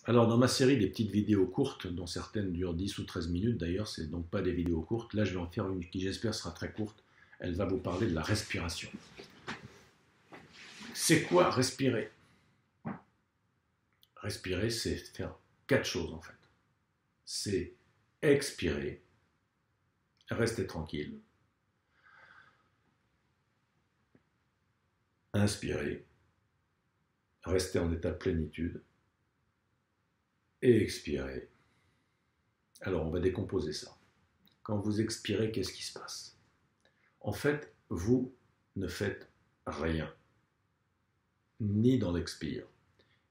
Alors, dans ma série des petites vidéos courtes, dont certaines durent 10 ou 13 minutes d'ailleurs, c'est donc pas des vidéos courtes, là je vais en faire une qui j'espère sera très courte. Elle va vous parler de la respiration. C'est quoi respirer? Respirer, c'est faire quatre choses en fait. C'est expirer, rester tranquille, inspirer, rester en état de plénitude, et expirer. Alors on va décomposer ça. Quand vous expirez, qu'est-ce qui se passe? En fait, vous ne faites rien, ni dans l'expire,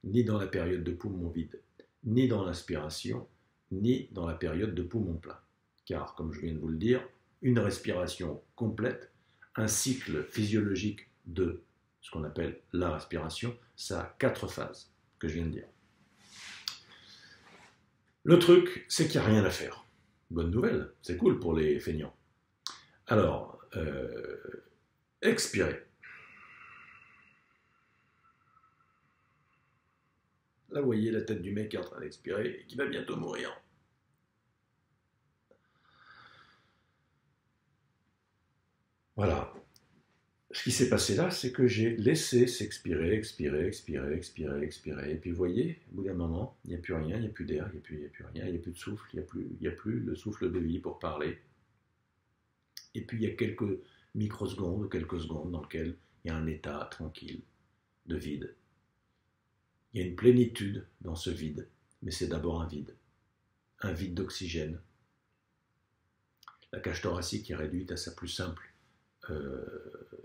ni dans la période de poumon vide, ni dans l'inspiration, ni dans la période de poumon plein. Car, comme je viens de vous le dire, une respiration complète, un cycle physiologique de ce qu'on appelle la respiration, ça a 4 phases que je viens de dire. Le truc, c'est qu'il n'y a rien à faire. Bonne nouvelle, c'est cool pour les feignants. Alors, expirez. Là, vous voyez la tête du mec qui est en train d'expirer et qui va bientôt mourir. Voilà. Ce qui s'est passé là, c'est que j'ai laissé s'expirer, expirer, expirer, expirer, expirer. Et puis vous voyez, au bout d'un moment, il n'y a plus rien, il n'y a plus d'air, il n'y a plus rien, il n'y a plus de souffle, il n'y a plus le souffle de vie pour parler. Et puis il y a quelques microsecondes ou quelques secondes dans lesquelles il y a un état tranquille, de vide. Il y a une plénitude dans ce vide, mais c'est d'abord un vide d'oxygène. La cage thoracique est réduite à sa plus simple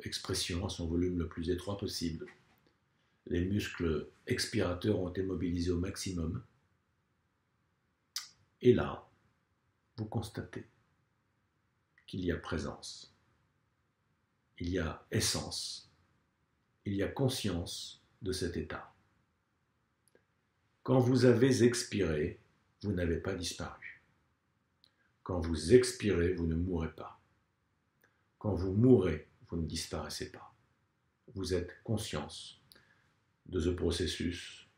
expression, à son volume le plus étroit possible. Les muscles expirateurs ont été mobilisés au maximum. Et là, vous constatez qu'il y a présence, il y a essence, il y a conscience de cet état. Quand vous avez expiré, vous n'avez pas disparu. Quand vous expirez, vous ne mourrez pas. Quand vous mourrez, vous ne disparaissez pas. Vous êtes conscience de ce processus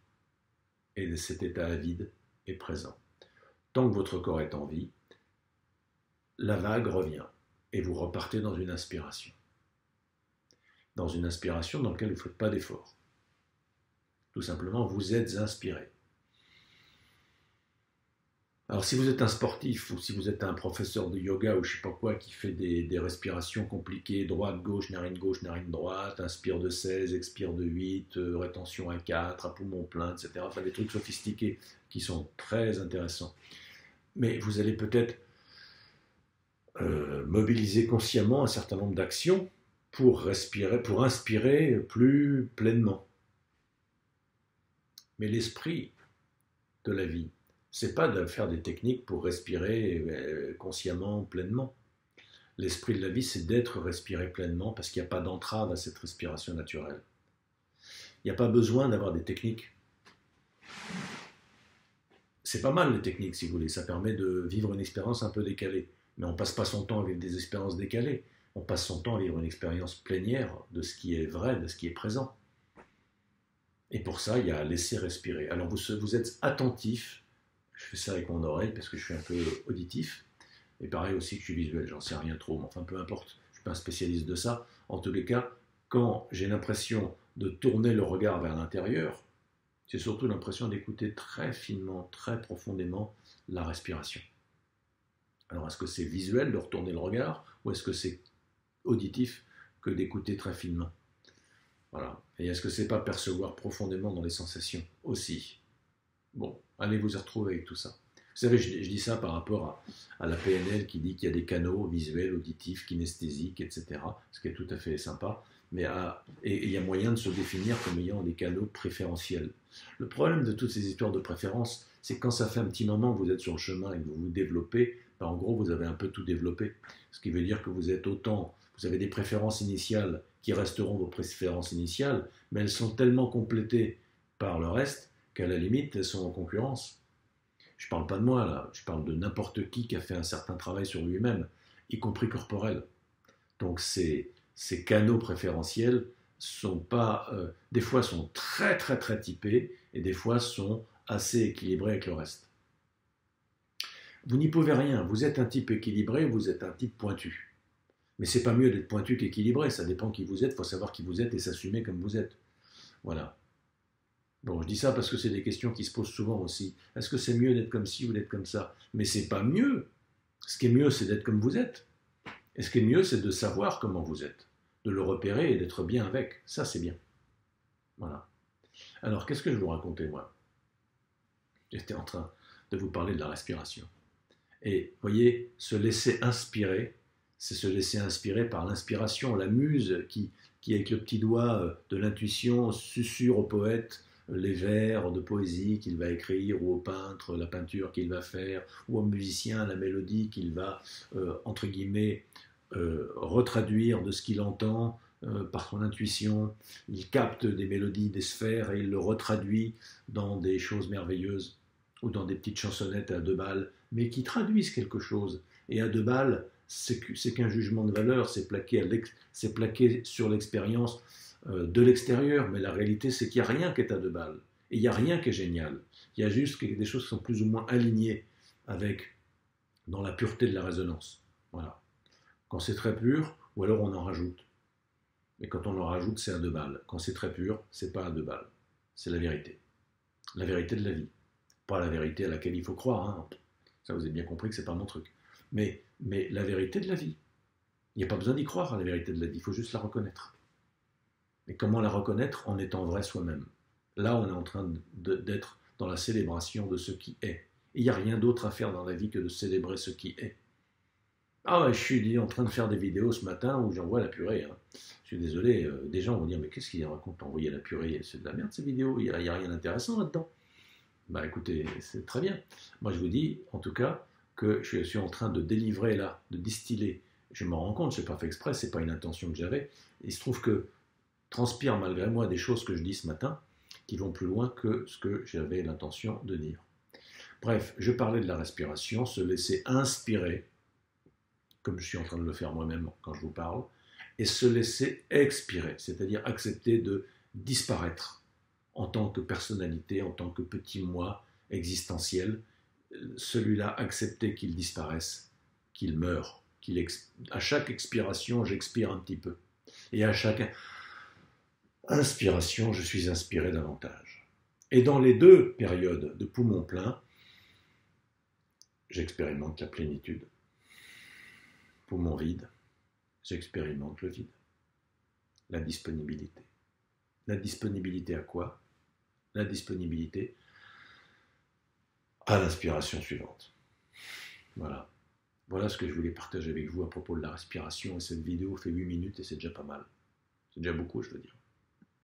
et de cet état vide et présent. Tant que votre corps est en vie, la vague revient et vous repartez dans une inspiration. Dans une inspiration dans laquelle vous ne faites pas d'effort. Tout simplement, vous êtes inspiré. Alors si vous êtes un sportif ou si vous êtes un professeur de yoga ou je ne sais pas quoi qui fait des respirations compliquées, droite, gauche, narine droite, inspire de 16, expire de 8, rétention à 4, à poumon plein, etc. Enfin des trucs sophistiqués qui sont très intéressants. Mais vous allez peut-être mobiliser consciemment un certain nombre d'actions pour respirer, pour inspirer plus pleinement. Mais l'esprit de la vie, c'est pas de faire des techniques pour respirer consciemment, pleinement. L'esprit de la vie, c'est d'être respiré pleinement parce qu'il n'y a pas d'entrave à cette respiration naturelle. Il n'y a pas besoin d'avoir des techniques. C'est pas mal les techniques, si vous voulez. Ça permet de vivre une expérience un peu décalée. Mais on ne passe pas son temps à vivre des expériences décalées. On passe son temps à vivre une expérience plénière de ce qui est vrai, de ce qui est présent. Et pour ça, il y a à laisser respirer. Alors vous êtes attentif. Je fais ça avec mon oreille parce que je suis un peu auditif. Et pareil aussi que je suis visuel, j'en sais rien trop, mais enfin peu importe, je ne suis pas un spécialiste de ça. En tous les cas, quand j'ai l'impression de tourner le regard vers l'intérieur, c'est surtout l'impression d'écouter très finement, très profondément la respiration. Alors est-ce que c'est visuel de retourner le regard ou est-ce que c'est auditif que d'écouter très finement? Voilà. Et est-ce que c'est pas percevoir profondément dans les sensations aussi? Bon, allez vous y retrouver avec tout ça. Vous savez, je dis ça par rapport à la PNL qui dit qu'il y a des canaux visuels, auditifs, kinesthésiques, etc. Ce qui est tout à fait sympa. Mais et il y a moyen de se définir comme ayant des canaux préférentiels. Le problème de toutes ces histoires de préférence, c'est que quand ça fait un petit moment que vous êtes sur le chemin et que vous vous développez, ben en gros, vous avez un peu tout développé. Ce qui veut dire que vous avez des préférences initiales qui resteront vos préférences initiales, mais elles sont tellement complétées par le reste qu'à la limite, elles sont en concurrence. Je ne parle pas de moi, là. Je parle de n'importe qui a fait un certain travail sur lui-même, y compris corporel. Donc, ces canaux préférentiels sont pas... des fois sont très, très, très typés, et des fois sont assez équilibré avec le reste. Vous n'y pouvez rien, vous êtes un type équilibré, vous êtes un type pointu. Mais c'est pas mieux d'être pointu qu'équilibré, ça dépend qui vous êtes, il faut savoir qui vous êtes et s'assumer comme vous êtes. Voilà. Bon, je dis ça parce que c'est des questions qui se posent souvent aussi. Est-ce que c'est mieux d'être comme ci ou d'être comme ça? Mais c'est pas mieux. Ce qui est mieux, c'est d'être comme vous êtes. Et ce qui est mieux, c'est de savoir comment vous êtes, de le repérer et d'être bien avec. Ça, c'est bien. Voilà. Alors, qu'est-ce que je vous racontais, moi? J'étais en train de vous parler de la respiration. Et, voyez, se laisser inspirer, c'est se laisser inspirer par l'inspiration, la muse qui avec le petit doigt de l'intuition, susurre au poète les vers de poésie qu'il va écrire, ou au peintre, la peinture qu'il va faire, ou au musicien, la mélodie qu'il va, entre guillemets, retraduire de ce qu'il entend par son intuition. Il capte des mélodies, des sphères, et il le retraduit dans des choses merveilleuses, ou dans des petites chansonnettes à 2 balles, mais qui traduisent quelque chose. Et à 2 balles, c'est qu'un jugement de valeur, c'est plaqué sur l'expérience de l'extérieur, mais la réalité, c'est qu'il n'y a rien qui est à 2 balles. Et il n'y a rien qui est génial. Il y a juste des choses qui sont plus ou moins alignées avec, dans la pureté de la résonance. Voilà. Quand c'est très pur, ou alors on en rajoute. Et quand on en rajoute, c'est à 2 balles. Quand c'est très pur, c'est pas à 2 balles. C'est la vérité. La vérité de la vie. Pas la vérité à laquelle il faut croire. Hein. Ça, vous avez bien compris que c'est pas mon truc. Mais la vérité de la vie. Il n'y a pas besoin d'y croire à la vérité de la vie, il faut juste la reconnaître. Et comment la reconnaître? En étant vrai soi-même. Là, on est en train d'être dans la célébration de ce qui est. Et il n'y a rien d'autre à faire dans la vie que de célébrer ce qui est. Ah ouais, je suis en train de faire des vidéos ce matin où j'envoie la purée. Hein. Je suis désolé, des gens vont dire, mais qu'est-ce qu'il raconte envoyer la purée? C'est de la merde ces vidéos, il n'y a rien d'intéressant là-dedans. Bah écoutez, c'est très bien. Moi je vous dis, en tout cas, que je suis en train de délivrer là, de distiller. Je m'en rends compte, je n'ai pas fait exprès, ce n'est pas une intention que j'avais. Il se trouve que transpire malgré moi des choses que je dis ce matin qui vont plus loin que ce que j'avais l'intention de dire. Bref, je parlais de la respiration, se laisser inspirer, comme je suis en train de le faire moi-même quand je vous parle, et se laisser expirer, c'est-à-dire accepter de disparaître en tant que personnalité, en tant que petit moi existentiel, celui-là, accepter qu'il disparaisse, qu'il meure, à chaque expiration, j'expire un petit peu. Et à chaque inspiration, je suis inspiré davantage. Et dans les 2 périodes de poumon plein, j'expérimente la plénitude. Poumon vide, j'expérimente le vide. La disponibilité. La disponibilité à quoi? La disponibilité à l'inspiration suivante. Voilà. Voilà ce que je voulais partager avec vous à propos de la respiration. Et cette vidéo fait 8 minutes et c'est déjà pas mal. C'est déjà beaucoup, je veux dire.